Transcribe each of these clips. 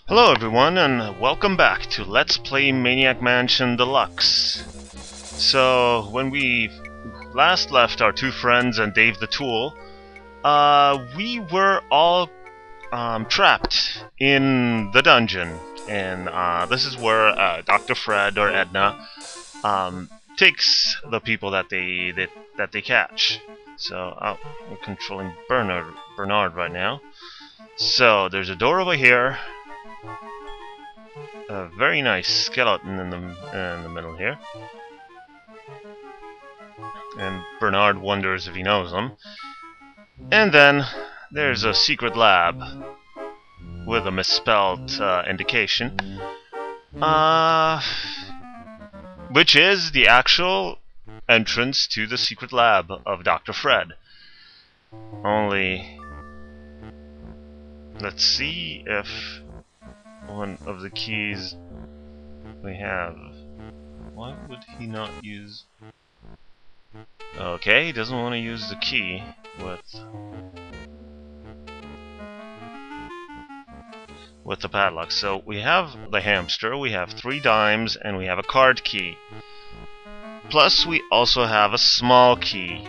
Hello everyone, and welcome back to Let's Play Maniac Mansion Deluxe. So, when we last left our two friends and Dave the Tool, we were all trapped in the dungeon. And this is where Dr. Fred or Edna takes the people that they catch. So, we're controlling Bernard right now. So, there's a door over here. A very nice skeleton in the middle here. And Bernard wonders if he knows him. And then there's a secret lab with a misspelled indication. Which is the actual entrance to the secret lab of Dr. Fred. Only, let's see if one of the keys we have. Why would he not use... Okay, he doesn't want to use the key with the padlock. So we have the hamster, we have 3 dimes, and we have a card key. Plus we also have a small key.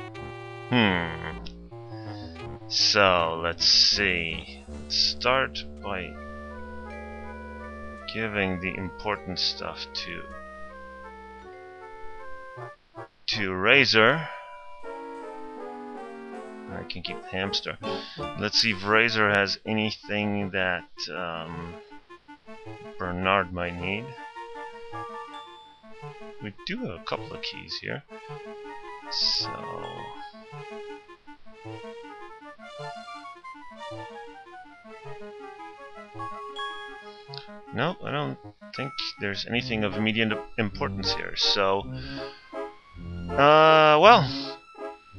So let's see. Let's start by giving the important stuff to Razor. I can keep the hamster. Let's see if Razor has anything that Bernard might need. We do have a couple of keys here. So nope, I don't think there's anything of immediate importance here. So, well,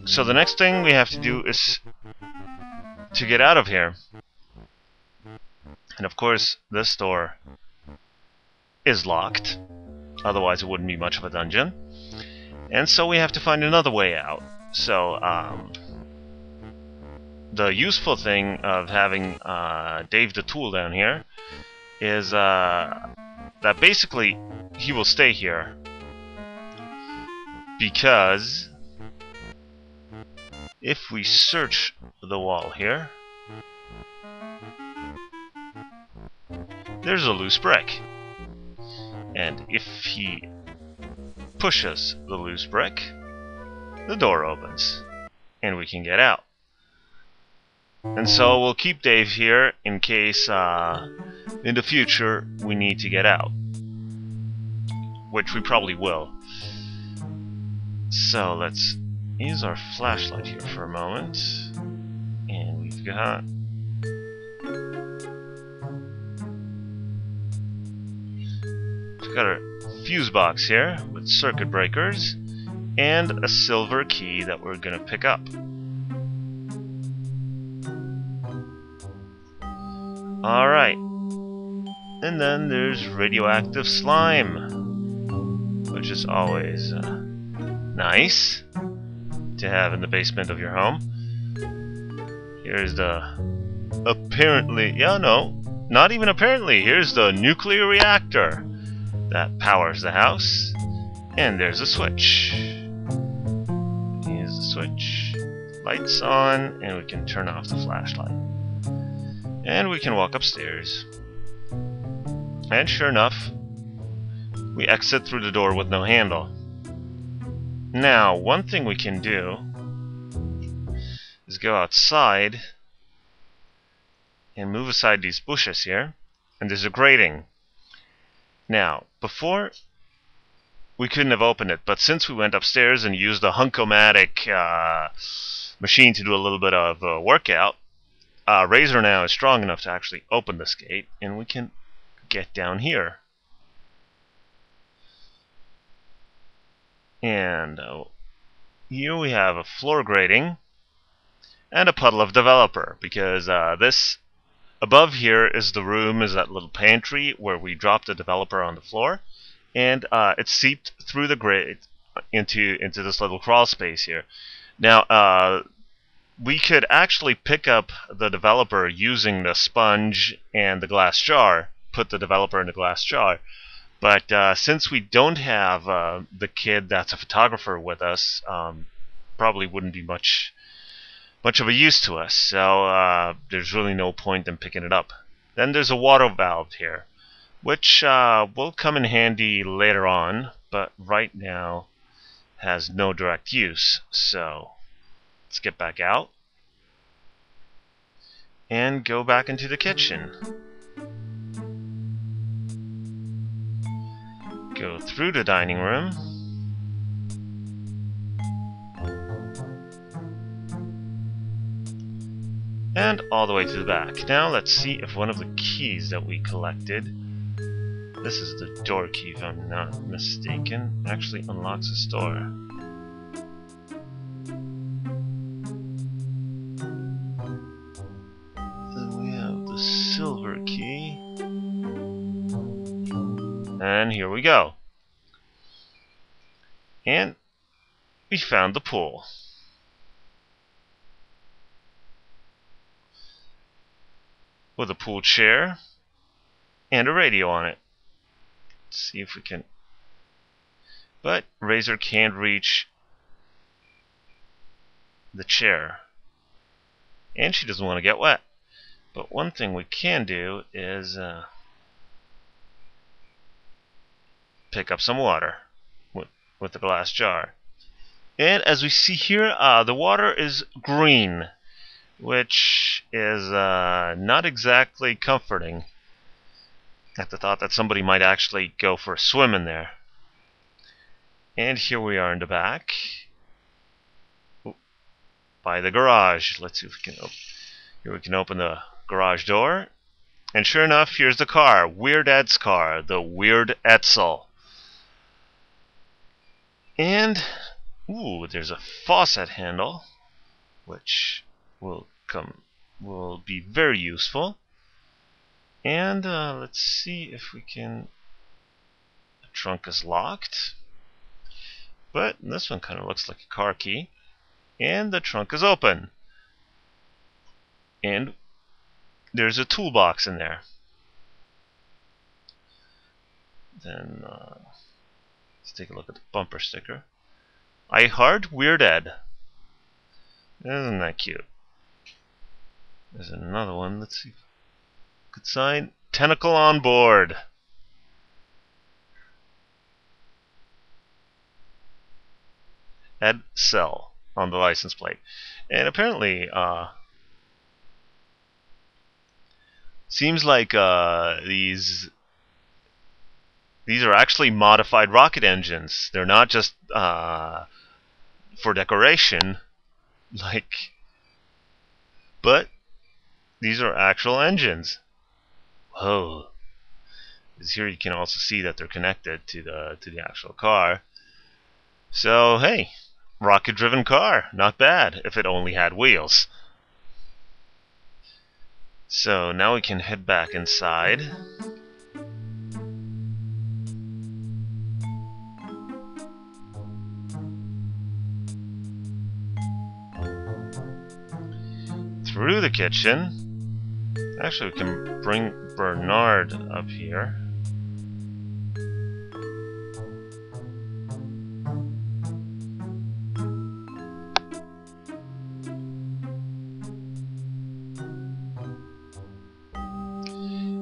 so the next thing we have to do is to get out of here. And of course, this door is locked. Otherwise, it wouldn't be much of a dungeon. And so we have to find another way out. So, the useful thing of having Dave the Tool down here is that basically he will stay here because if we search the wall here, there's a loose brick, and if he pushes the loose brick, the door opens and we can get out. And so we'll keep Dave here in case in the future we need to get out, which we probably will. So let's use our flashlight here for a moment, and we've got our fuse box here with circuit breakers and a silver key that we're gonna pick up. Alright, and then there's radioactive slime, which is always nice to have in the basement of your home. Here's the not even apparently, here's the nuclear reactor that powers the house, and there's a switch. Here's the switch, lights on, and we can turn off the flashlight. And we can walk upstairs. And sure enough, we exit through the door with no handle. Now, one thing we can do is go outside and move aside these bushes here, and there's a grating. Now, before we couldn't have opened it, but since we went upstairs and used the Hunkomatic machine to do a little bit of workout, Razor now is strong enough to actually open this gate, and we can get down here. And here we have a floor grating and a puddle of developer, because this above here is the room, is that little pantry where we dropped the developer on the floor, and it seeped through the grate into this little crawl space here. Now, we could actually pick up the developer using the sponge and the glass jar, put the developer in a glass jar. But since we don't have the kid that's a photographer with us, probably wouldn't be much of a use to us. So there's really no point in picking it up. Then there's a water valve here, which will come in handy later on, but right now has no direct use. So let's get back out and go back into the kitchen. Go through the dining room. And all the way to the back. Now let's see if one of the keys that we collected, this is the door key if I'm not mistaken, actually unlocks the store. Then we have the silver key. And here we go. And we found the pool. With a pool chair and a radio on it. Let's see if we can. But Razor can't reach the chair. And she doesn't want to get wet. But one thing we can do is pick up some water with the glass jar. And as we see here, the water is green, which is not exactly comforting at the thought that somebody might actually go for a swim in there. And here we are in the back by the garage. Let's see if we can here we can open the garage door, and sure enough, here's the car, Weird Ed's car, the Weird Edsel. And ooh, there's a faucet handle, which will be very useful. And let's see if we can. The trunk is locked, but this one kind of looks like a car key. And the trunk is open. And there's a toolbox in there. Then let's take a look at the bumper sticker. I Heart Weird Ed. Isn't that cute? There's another one. Let's see. Good sign. Tentacle on board. Ed Cell on the license plate. And apparently, seems like these are actually modified rocket engines. They're not just for decoration, but these are actual engines. Whoa! Because here you can also see that they're connected to the actual car. So hey, rocket-driven car, not bad if it only had wheels. So now we can head back inside. Through the kitchen. Actually, we can bring Bernard up here.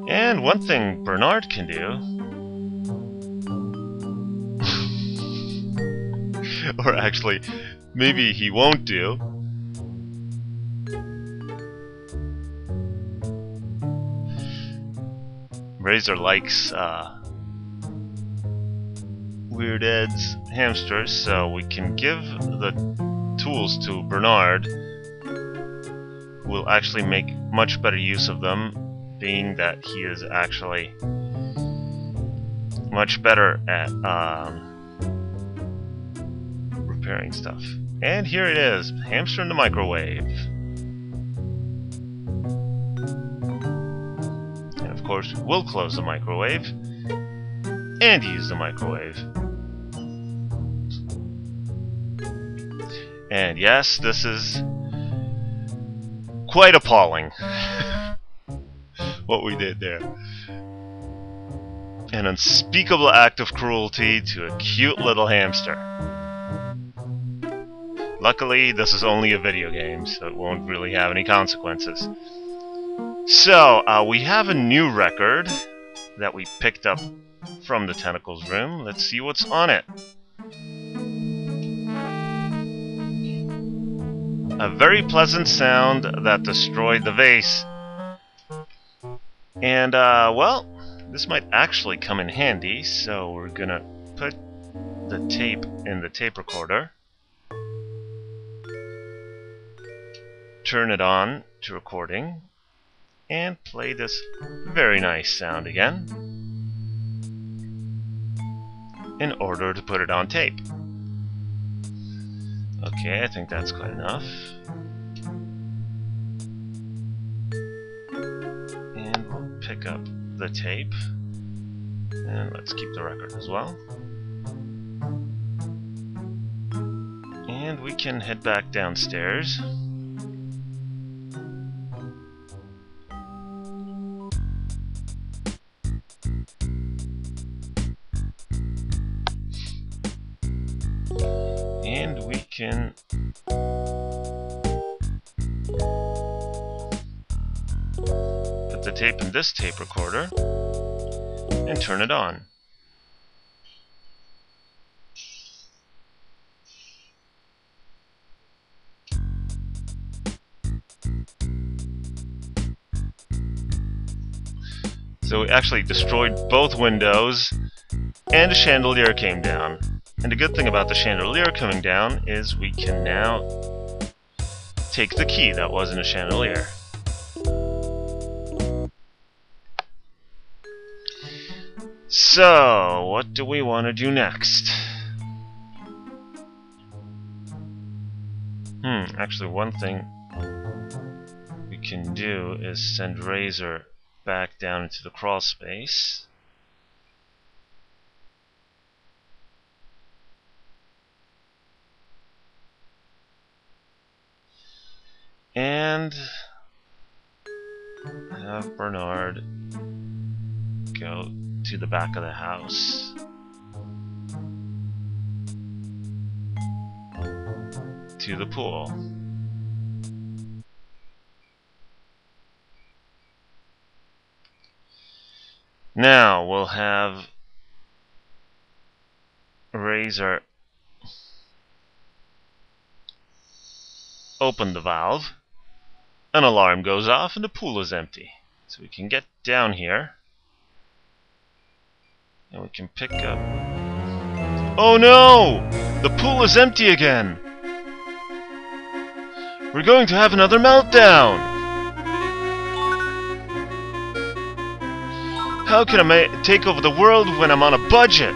And one thing Bernard can do, or actually, maybe he won't do, Razor likes Weird Ed's hamsters, so we can give the tools to Bernard, who will actually make much better use of them, being that he is actually much better at repairing stuff. And here it is, hamster in the microwave. And of course, we'll close the microwave and use the microwave. And yes, this is quite appalling. What we did there. An unspeakable act of cruelty to a cute little hamster. Luckily, this is only a video game, so it won't really have any consequences. So, we have a new record that we picked up from the Tentacles room. Let's see what's on it. A very pleasant sound that destroyed the vase. And, well, this might actually come in handy, so we're gonna put the tape in the tape recorder. Turn it on to recording. And play this very nice sound again in order to put it on tape. Okay, I think that's quite enough. And we'll pick up the tape. And let's keep the record as well. And we can head back downstairs. And we can put the tape in this tape recorder and turn it on. So we actually destroyed both windows and a chandelier came down. And the good thing about the chandelier coming down is we can now take the key that was in the chandelier. So, what do we want to do next? Actually, one thing we can do is send Razor back down into the crawl space. And have Bernard go to the back of the house. To the pool. Now we'll have Razor open the valve. An alarm goes off and the pool is empty. So we can get down here and we can pick up... Oh no! The pool is empty again! We're going to have another meltdown! How can I take over the world when I'm on a budget?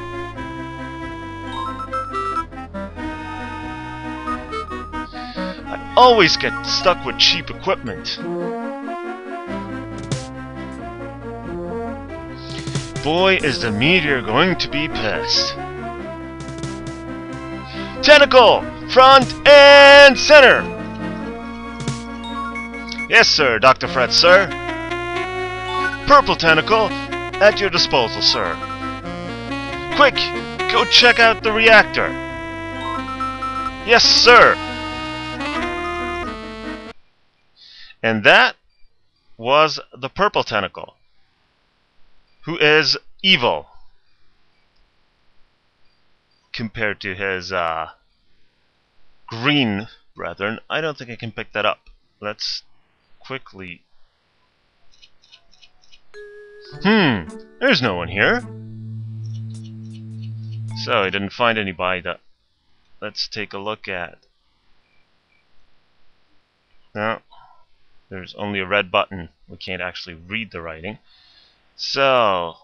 I always get stuck with cheap equipment. Boy, is the meteor going to be pissed. Tentacle! Front and center! Yes, sir, Dr. Fred, sir. Purple tentacle, at your disposal, sir. Quick, go check out the reactor. Yes, sir. And that was the purple tentacle, who is evil compared to his green brethren. I don't think I can pick that up. Let's quickly... there's no one here. So I didn't find anybody that... Let's take a look at... No, there's only a red button. We can't actually read the writing. So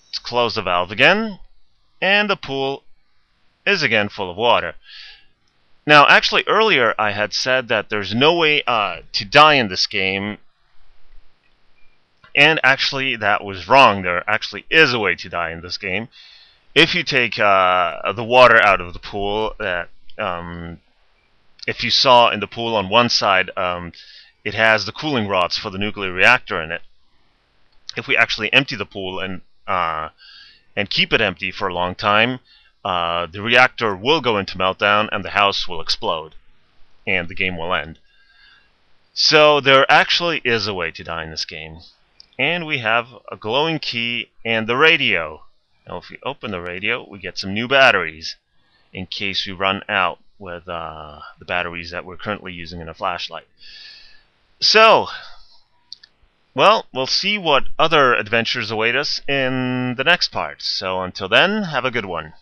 let's close the valve again, and the pool is again full of water. Now, actually, earlier I had said that there's no way to die in this game, and actually that was wrong. There actually is a way to die in this game. If you take the water out of the pool, if you saw in the pool on one side, it has the cooling rods for the nuclear reactor in it. if we actually empty the pool and keep it empty for a long time, the reactor will go into meltdown and the house will explode, and the game will end. So there actually is a way to die in this game. And we have a glowing key and the radio. Now if we open the radio, we get some new batteries in case we run out with the batteries that we're currently using in a flashlight. So, well, we'll see what other adventures await us in the next part. So until then, have a good one.